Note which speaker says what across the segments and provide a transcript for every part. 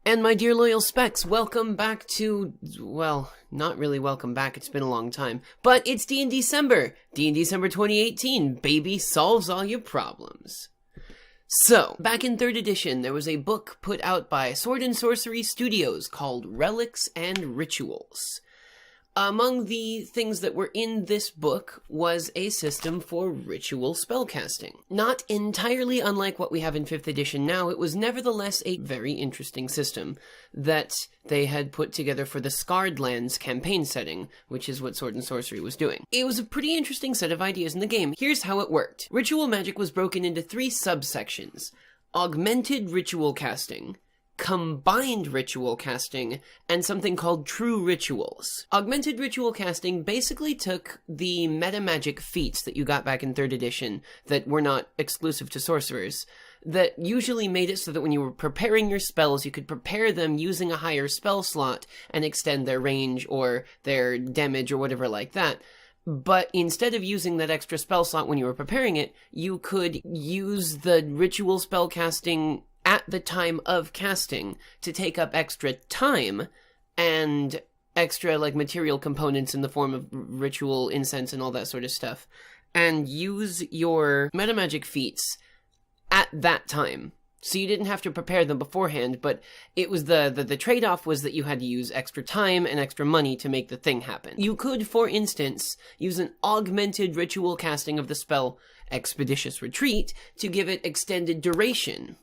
Speaker 1: And my dear loyal specs, welcome back to, well, not really welcome back, it's been a long time, but it's D&D December. D&D December 2018, baby solves all your problems. So, back in 3rd edition, there was a book put out by Sword and Sorcery Studios called Relics and Rituals. Among the things that were in this book was a system for ritual spellcasting. Not entirely unlike what we have in 5th edition now, it was nevertheless a very interesting system that they had put together for the Scarred Lands campaign setting, which is what Sword and Sorcery was doing. It was a pretty interesting set of ideas in the game. Here's how it worked. Ritual magic was broken into 3 subsections: augmented ritual casting, combined ritual casting, and something called true rituals. Augmented ritual casting basically took the meta magic feats that you got back in 3rd edition that were not exclusive to sorcerers, that usually made it so that when you were preparing your spells, you could prepare them using a higher spell slot and extend their range or their damage or whatever like that. But instead of using that extra spell slot when you were preparing it, you could use the ritual spell casting at the time of casting to take up extra time and extra material components in the form of ritual incense and all that sort of stuff, and use your metamagic feats at that time. So you didn't have to prepare them beforehand, but it was the trade-off was that you had to use extra time and extra money to make the thing happen. You could, for instance, use an augmented ritual casting of the spell Expeditious Retreat to give it extended duration,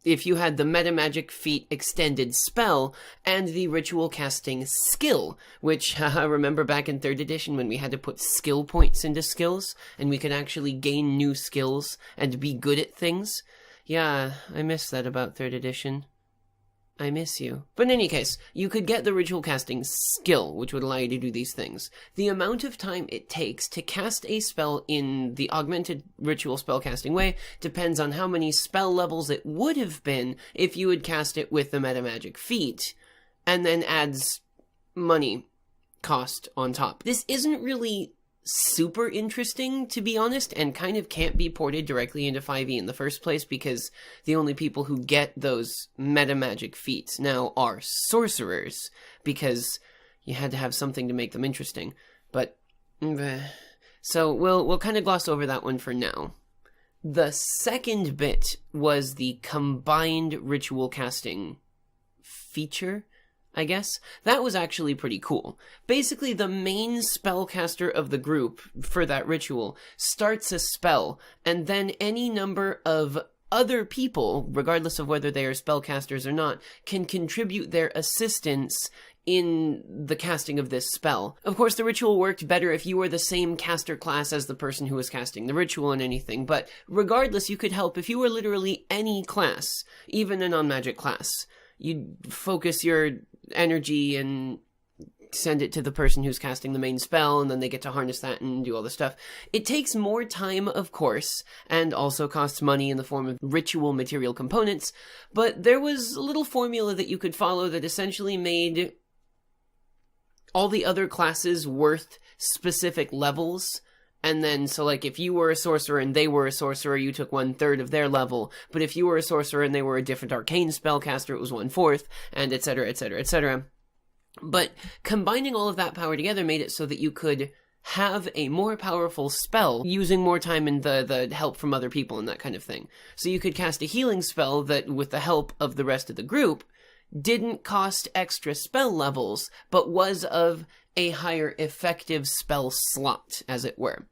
Speaker 1: if you had the metamagic feat extended spell and the ritual casting skill, which, remember back in 3rd edition when we had to put skill points into skills, and we could actually gain new skills and be good at things? Yeah, I miss that about 3rd edition. I miss you. But in any case, you could get the ritual casting skill, which would allow you to do these things. The amount of time it takes to cast a spell in the augmented ritual spellcasting way depends on how many spell levels it would have been if you had cast it with the metamagic feat, and then adds money cost on top. This isn't really super interesting, to be honest, and kind of can't be ported directly into 5e in the first place because the only people who get those metamagic feats now are sorcerers, because you had to have something to make them interesting. But so we'll kind of gloss over that one for now. The second bit was the combined ritual casting feature, I guess. That was actually pretty cool. Basically, the main spellcaster of the group for that ritual starts a spell, and then any number of other people, regardless of whether they are spellcasters or not, can contribute their assistance in the casting of this spell. Of course, the ritual worked better if you were the same caster class as the person who was casting the ritual and anything, but regardless, you could help if you were literally any class, even a non-magic class. You'd focus your energy and send it to the person who's casting the main spell, and then they get to harness that and do all the stuff. It takes more time, of course, and also costs money in the form of ritual material components, but there was a little formula that you could follow that essentially made all the other classes worth specific levels. And then, so if you were a sorcerer and they were a sorcerer, you took 1/3 of their level. But if you were a sorcerer and they were a different arcane spellcaster, it was 1/4, and etc., etc., etc. But combining all of that power together made it so that you could have a more powerful spell using more time and the help from other people and that kind of thing. So you could cast a healing spell that, with the help of the rest of the group, didn't cost extra spell levels, but was of a higher effective spell slot, as it were.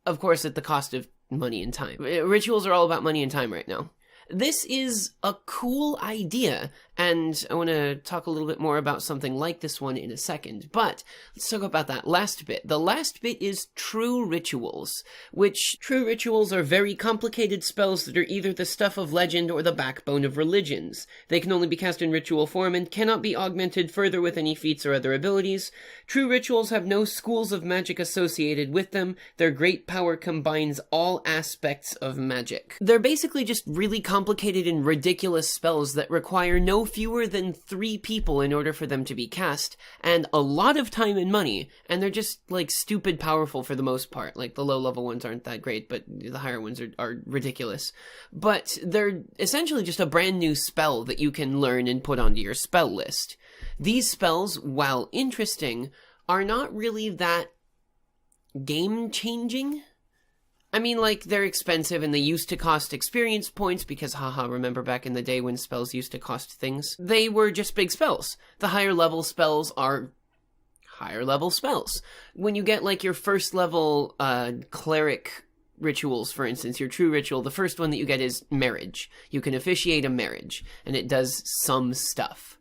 Speaker 1: Of course, at the cost of money and time. Rituals are all about money and time right now. This is a cool idea, and I want to talk a little bit more about something like this one in a second, but let's talk about that last bit. The last bit is true rituals, which true rituals are very complicated spells that are either the stuff of legend or the backbone of religions. They can only be cast in ritual form and cannot be augmented further with any feats or other abilities. True rituals have no schools of magic associated with them. Their great power combines all aspects of magic. They're basically just really complicated complicated and ridiculous spells that require no fewer than 3 people in order for them to be cast, and a lot of time and money, and they're just, like, stupid powerful for the most part. Like, the low-level ones aren't that great, but the higher ones are ridiculous. But they're essentially just a brand new spell that you can learn and put onto your spell list. These spells, while interesting, are not really that game-changing. I mean, like, they're expensive and they used to cost experience points because, haha, remember back in the day when spells used to cost things? They were just big spells. The higher level spells are higher level spells. When you get, like, your first level cleric rituals, for instance, your true ritual, the first one that you get is marriage. You can officiate a marriage, and it does some stuff.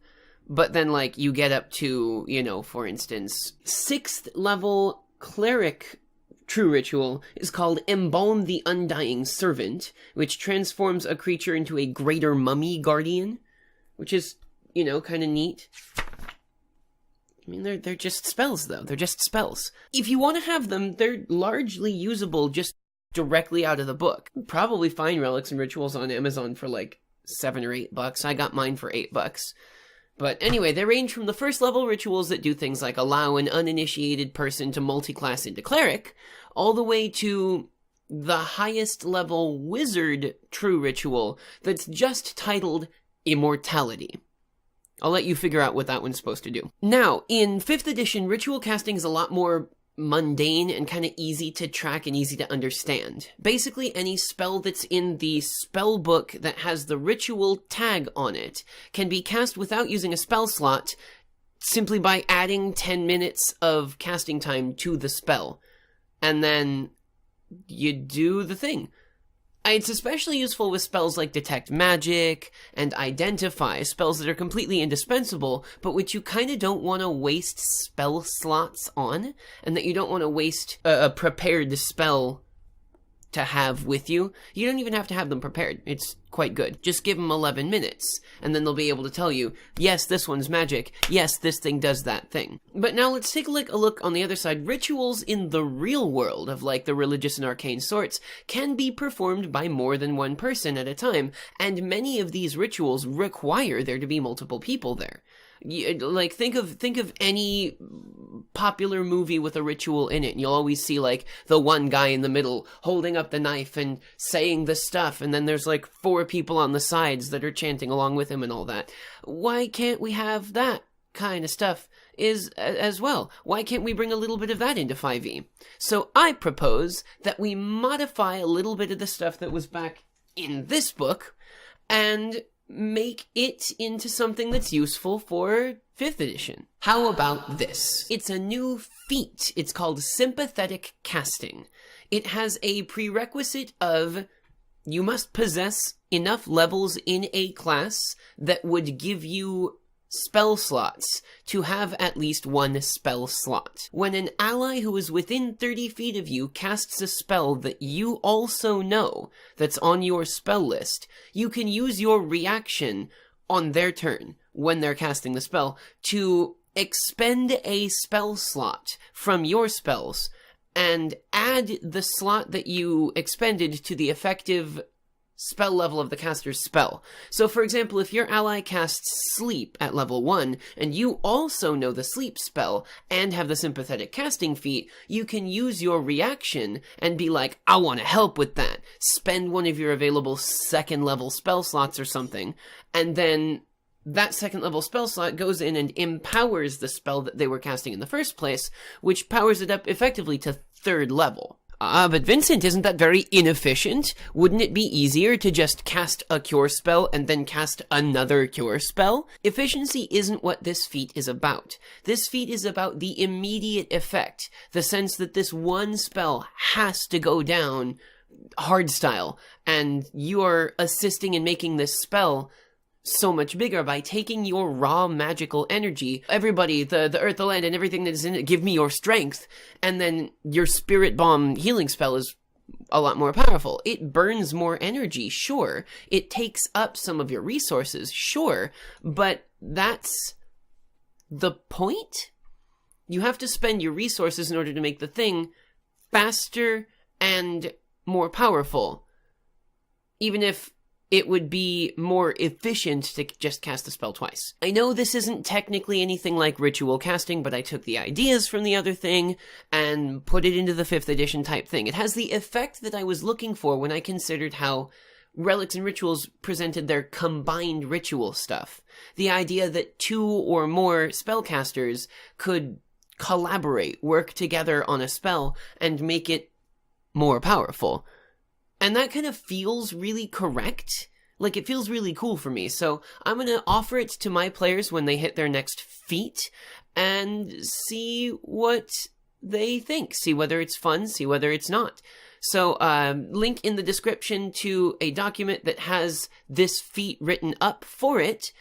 Speaker 1: But then, like, you get up to, you know, for instance, 6th level cleric true ritual is called Embalm the Undying Servant, which transforms a creature into a greater mummy guardian, which is, you know, kind of neat. I mean, they're just spells, though. They're just spells. If you want to have them, they're largely usable just directly out of the book. Probably find relics and rituals on Amazon for like $7 or $8. I got mine for $8. But anyway, they range from the first level rituals that do things like allow an uninitiated person to multi-class into cleric, all the way to the highest level wizard true ritual that's just titled Immortality. I'll let you figure out what that one's supposed to do. Now, in 5th edition, ritual casting is a lot more mundane and kind of easy to track and easy to understand. Basically, any spell that's in the spell book that has the ritual tag on it can be cast without using a spell slot, simply by adding 10 minutes of casting time to the spell. And then you do the thing. It's especially useful with spells like Detect Magic and Identify, spells that are completely indispensable, but which you kind of don't want to waste spell slots on, and that you don't want to waste a prepared spell to have with you. You don't even have to have them prepared. It's quite good. Just give them 11 minutes, and then they'll be able to tell you, yes, this one's magic, yes, this thing does that thing. But now let's take a look on the other side. Rituals in the real world of, like, the religious and arcane sorts can be performed by more than one person at a time, and many of these rituals require there to be multiple people there. Like, think of any popular movie with a ritual in it, and you'll always see, like, the one guy in the middle holding up the knife and saying the stuff, and then there's, like, 4 people on the sides that are chanting along with him and all that. Why can't we have that kind of stuff as well? Why can't we bring a little bit of that into 5e? So I propose that we modify a little bit of the stuff that was back in this book, and make it into something that's useful for 5th edition. How about this? It's a new feat. It's called Sympathetic Casting. It has a prerequisite of you must possess enough levels in a class that would give you spell slots to have at least 1 spell slot. When an ally who is within 30 feet of you casts a spell that you also know that's on your spell list, you can use your reaction on their turn when they're casting the spell to expend a spell slot from your spells and add the slot that you expended to the effective spell level of the caster's spell. So, for example, if your ally casts Sleep at level 1, and you also know the Sleep spell, and have the Sympathetic Casting feat, you can use your reaction and be like, I want to help with that. Spend one of your available 2nd level spell slots or something, and then that 2nd level spell slot goes in and empowers the spell that they were casting in the first place, which powers it up effectively to 3rd level. But Vincent, isn't that very inefficient? Wouldn't it be easier to just cast a cure spell and then cast another cure spell? Efficiency isn't what this feat is about. This feat is about the immediate effect, the sense that this one spell has to go down hardstyle, and you are assisting in making this spell so much bigger by taking your raw magical energy, everybody, the earth, the land, and everything that is in it, give me your strength, and then your Spirit Bomb healing spell is a lot more powerful. It burns more energy, sure. It takes up some of your resources, sure, but that's the point? You have to spend your resources in order to make the thing faster and more powerful. Even if it would be more efficient to just cast the spell twice. I know this isn't technically anything like ritual casting, but I took the ideas from the other thing and put it into the 5th edition type thing. It has the effect that I was looking for when I considered how Relics and Rituals presented their combined ritual stuff. The idea that 2 or more spellcasters could collaborate, work together on a spell, and make it more powerful. And that kind of feels really correct. Like, it feels really cool for me. So I'm going to offer it to my players when they hit their next feat and see what they think. See whether it's fun, see whether it's not. So, link in the description to a document that has this feat written up for it,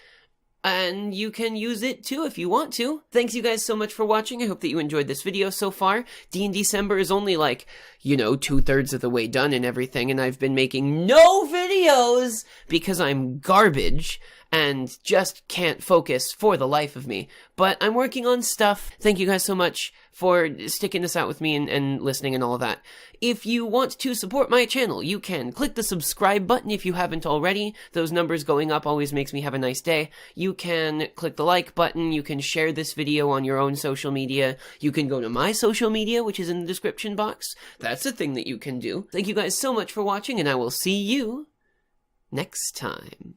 Speaker 1: and you can use it too if you want to. Thanks you guys so much for watching. I hope that you enjoyed this video so far. D&D December is only like, 2/3 of the way done and everything, and I've been making no videos because I'm garbage and just can't focus for the life of me. But I'm working on stuff. Thank you guys so much for sticking this out with me and listening and all of that. If you want to support my channel, you can click the subscribe button if you haven't already. Those numbers going up always makes me have a nice day. You can click the like button. You can share this video on your own social media. You can go to my social media, which is in the description box. That's a thing that you can do. Thank you guys so much for watching, and I will see you next time.